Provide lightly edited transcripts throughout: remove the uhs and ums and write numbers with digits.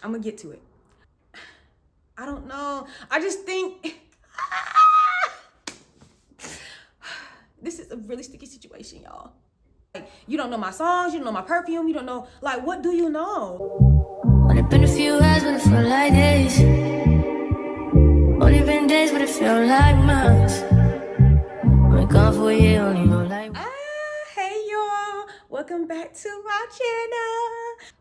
I'm gonna get to it. I don't know. I just think this is a really sticky situation, y'all. Like, you don't know my songs, you don't know my perfume, you don't know, like, what do you know? Only been a few hours, but it felt like days. Only been days, but it felt like months. Been gone for a year, only know like. Hey y'all, welcome back to my channel.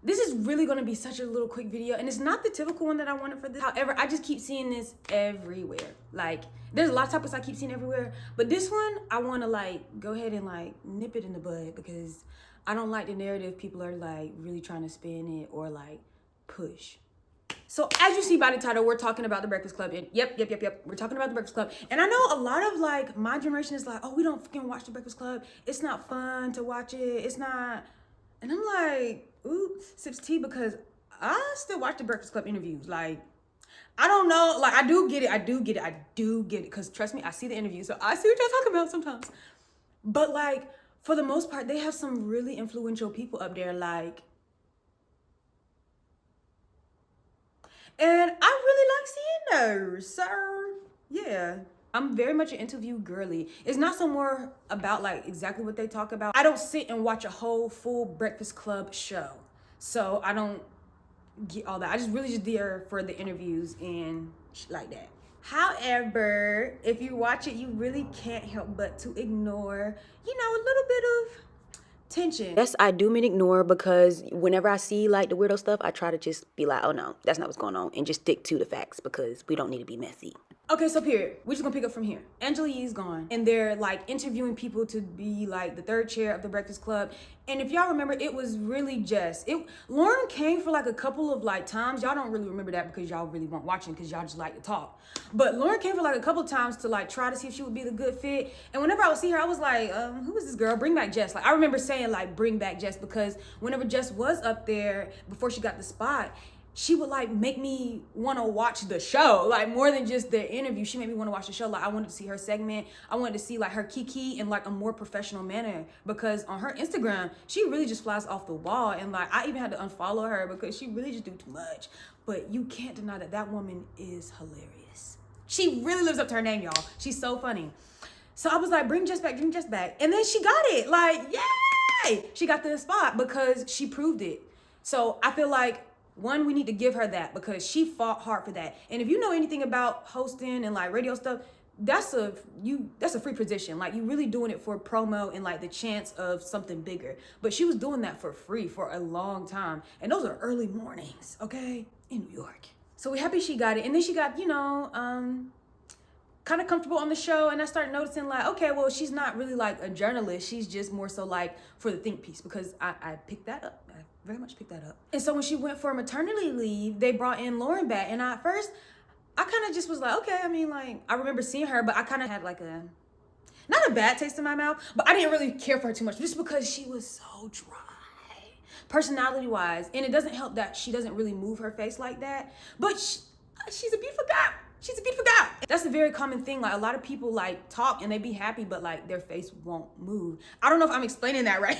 This is really gonna be such a little quick video, and it's not the typical one that I wanted for this. However, I just keep seeing this everywhere. Like, there's a lot of topics I keep seeing everywhere, but this one, I wanna like go ahead and like nip it in the bud because I don't like the narrative people are like really trying to spin it or like push. So as you see by the title, we're talking about The Breakfast Club. And yep. We're talking about The Breakfast Club. And I know a lot of like my generation is like, oh, we don't fucking watch The Breakfast Club. It's not fun to watch it. It's not. And I'm like, ooh, sips tea, because I still watch The Breakfast Club interviews. Like, I don't know. Like, I do get it. Because trust me, I see the interviews. So I see what y'all talking about sometimes. But like, for the most part, they have some really influential people up there. Like, and I really like seeing those, so yeah. I'm very much an interview girly. It's not so more about like exactly what they talk about. I don't sit and watch a whole full Breakfast Club show. So I don't get all that. I just really just there for the interviews and shit like that. However, if you watch it, you really can't help but to ignore, you know, a little bit of tension. Yes, I do mean ignore, because whenever I see like the weirdo stuff, I try to just be like, oh no, that's not what's going on, and just stick to the facts because we don't need to be messy. Okay, so period. We're just gonna pick up from here. Angela Yee's gone, and they're like interviewing people to be like the third chair of the Breakfast Club. And if y'all remember, it was really Jess. Loren came for like a couple of like times. Y'all don't really remember that because y'all really weren't watching because y'all just like to talk. But Loren came for like a couple of times to like try to see if she would be the good fit. And whenever I would see her, I was like, who is this girl? Bring back Jess. Like, I remember saying like, bring back Jess, because whenever Jess was up there before she got the spot, she would like make me want to watch the show, like more than just the interview. She made me want to watch the show. Like, I wanted to see her segment. I wanted to see like her kiki in like a more professional manner, because on her Instagram, she really just flies off the wall. And like, I even had to unfollow her because she really just do too much. But you can't deny that that woman is hilarious. She really lives up to her name, y'all. She's so funny. So I was like, bring Jess back. And then she got it. Like, yay! She got the spot because she proved it. So I feel like, one, we need to give her that because she fought hard for that. And if you know anything about hosting and like radio stuff, that's a free position. Like, you really doing it for promo and like the chance of something bigger. But she was doing that for free for a long time. And those are early mornings, okay? In New York. So we're happy she got it. And then she got, you know, kind of comfortable on the show, and I started noticing like, okay, well, she's not really like a journalist. She's just more so like for the think piece, because I picked that up. I very much picked that up. And so when she went for maternity leave, they brought in Loren back, and at first I kind of just was like, okay, I mean, like, I remember seeing her, but I kind of had like not a bad taste in my mouth, but I didn't really care for her too much just because she was so dry personality wise. And it doesn't help that she doesn't really move her face like that, but she's a beautiful girl. She's a beautiful girl. That's a very common thing. Like, a lot of people like talk and they be happy, but like their face won't move. I don't know if I'm explaining that right.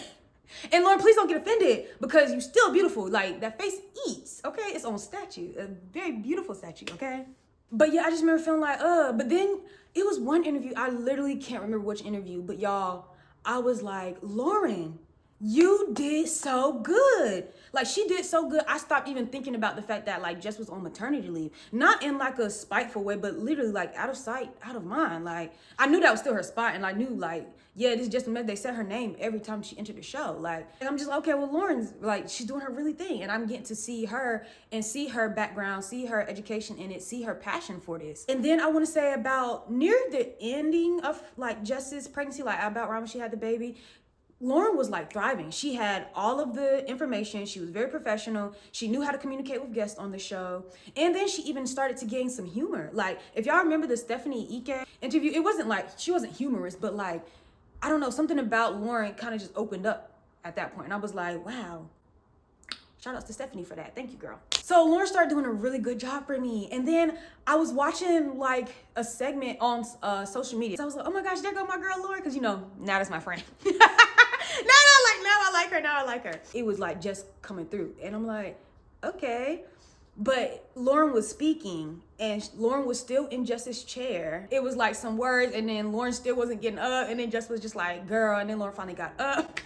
And Loren, please don't get offended, because you're still beautiful. Like, that face eats, okay? It's on statue, a very beautiful statue, okay? But yeah, I just remember feeling like, but then it was one interview, I literally can't remember which interview, but y'all, I was like, Loren, you did so good. Like, she did so good. I stopped even thinking about the fact that like Jess was on maternity leave. Not in like a spiteful way, but literally like out of sight, out of mind. Like, I knew that was still her spot, and I knew like, yeah, this is just a mess. They said her name every time she entered the show. Like, and I'm just like, okay, well, Loren's like, she's doing her really thing, and I'm getting to see her and see her background, see her education in it, see her passion for this. And then I want to say about near the ending of like Jess's pregnancy, like about around when she had the baby, Loren was like thriving. She had all of the information. She was very professional. She knew how to communicate with guests on the show. And then she even started to gain some humor. Like, if y'all remember the Stephanie Ike interview, it wasn't like, she wasn't humorous, but like, I don't know, something about Loren kind of just opened up at that point. And I was like, wow, shout outs to Stephanie for that. Thank you, girl. So Loren started doing a really good job for me. And then I was watching like a segment on social media. So I was like, oh my gosh, there go my girl Loren. Cause you know, now that's my friend. Now I like her. It was like just coming through. And I'm like, okay. But Loren was speaking and Loren was still in Jess's chair. It was like some words and then Loren still wasn't getting up and then Jess was just like, girl, and then Loren finally got up.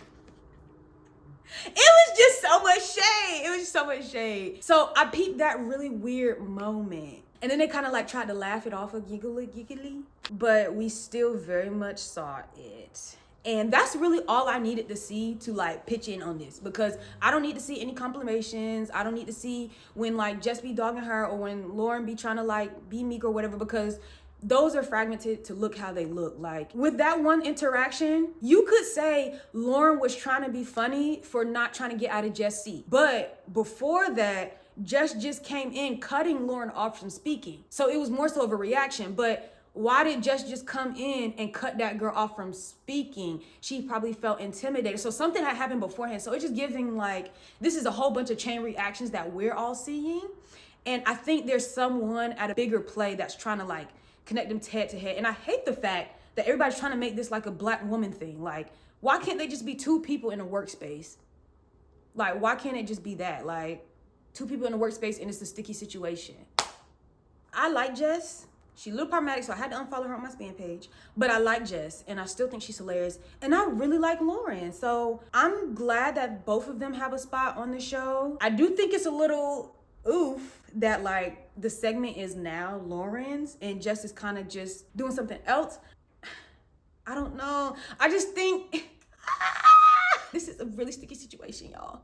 It was just so much shade. It was just so much shade. So I peeped that really weird moment. And then they kind of like tried to laugh it off of giggly, but we still very much saw it. And that's really all I needed to see to like pitch in on this, because I don't need to see any complications. I don't need to see when like Jess be dogging her or when Loren be trying to like be meek or whatever, because those are fragmented to look how they look. Like with that one interaction, you could say Loren was trying to be funny for not trying to get out of Jess' seat. But before that, Jess just came in cutting Loren off from speaking. So it was more so of a reaction. But why did Jess just come in and cut that girl off from speaking? She probably felt intimidated. So something had happened beforehand. So it's just giving like, this is a whole bunch of chain reactions that we're all seeing. And I think there's someone at a bigger play that's trying to like connect them head to head. And I hate the fact that everybody's trying to make this like a black woman thing. Like, why can't they just be two people in a workspace? Like, why can't it just be that? Like, two people in a workspace and it's a sticky situation. I like Jess. She's a little problematic, so I had to unfollow her on my spam page. But I like Jess, and I still think she's hilarious. And I really like Loren. So I'm glad that both of them have a spot on the show. I do think it's a little oof that like the segment is now Loren's and Jess is kind of just doing something else. I don't know. I just think this is a really sticky situation, y'all.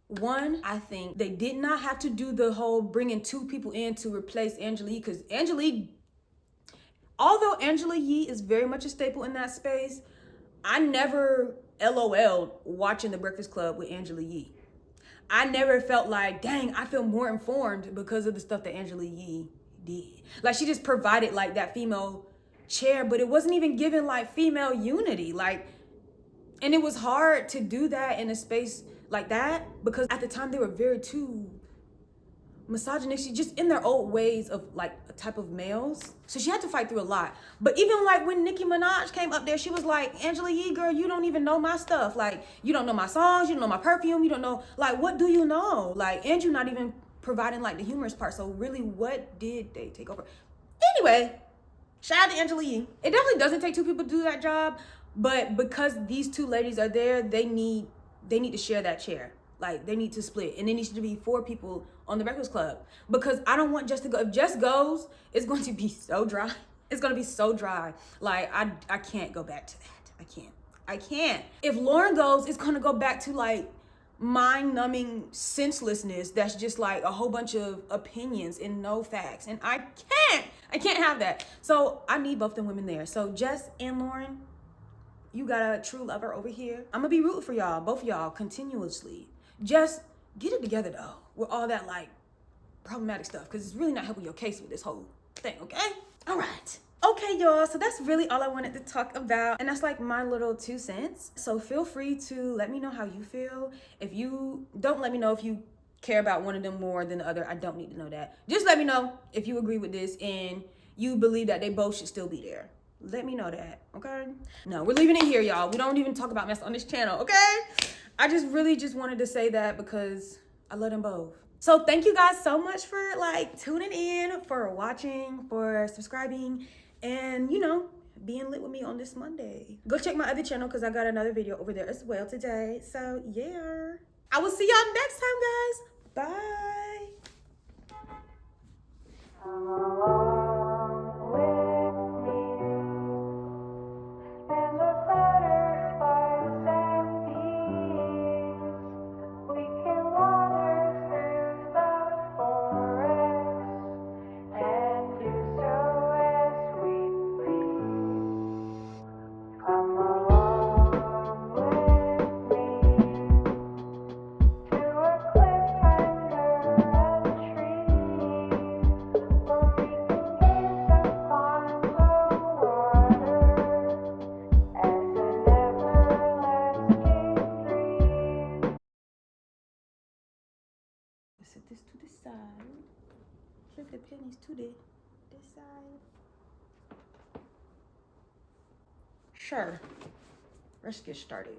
One, I think they did not have to do the whole bringing two people in to replace Angela Yee, because although Angela Yee is very much a staple in that space, I never LOL'd watching The Breakfast Club with Angela Yee. I never felt like, dang, I feel more informed because of the stuff that Angela Yee did. Like, she just provided like that female chair, but it wasn't even giving like female unity. Like, and it was hard to do that in a space like that because at the time they were very too misogynistic, just in their old ways of like a type of males. So she had to fight through a lot. But even like when Nicki Minaj came up there, she was like, Angela Yee, girl, you don't even know my stuff. Like, you don't know my songs, you don't know my perfume, you don't know, like, what do you know? Like, and you're not even providing like the humorous part. So really, what did they take over? Anyway, shout out to Angela Yee. It definitely doesn't take two people to do that job, but because these two ladies are there, they need to share that chair. Like, they need to split, and there needs to be 4 people on The Breakfast Club, because I don't want Jess to go. If Jess goes, it's going to be so dry. It's going to be so dry. Like, I can't go back to that. I can't. If Loren goes, it's going to go back to like mind-numbing senselessness that's just like a whole bunch of opinions and no facts, and I can't have that. So I need both the women there. So Jess and Loren, you got a true lover over here. I'm gonna be rooting for y'all, both of y'all, continuously. Just get it together though, with all that like problematic stuff, because it's really not helping your case with this whole thing, okay? All right. Okay, y'all, so that's really all I wanted to talk about, and that's like my little 2 cents. So feel free to let me know how you feel. If you don't, let me know if you care about one of them more than the other. I don't need to know that. Just let me know if you agree with this and you believe that they both should still be there. Let me know that, okay? No, we're leaving it here, y'all. We don't even talk about mess on this channel, okay? I just really just wanted to say that because I love them both. So thank you guys so much for like tuning in, for watching, for subscribing, and you know, being lit with me on this Monday. Go check my other channel because I got another video over there as well today. So yeah, I will see y'all next time, guys. Bye. Set this to the side. Flip the pennies to this side. Sure. Let's get started.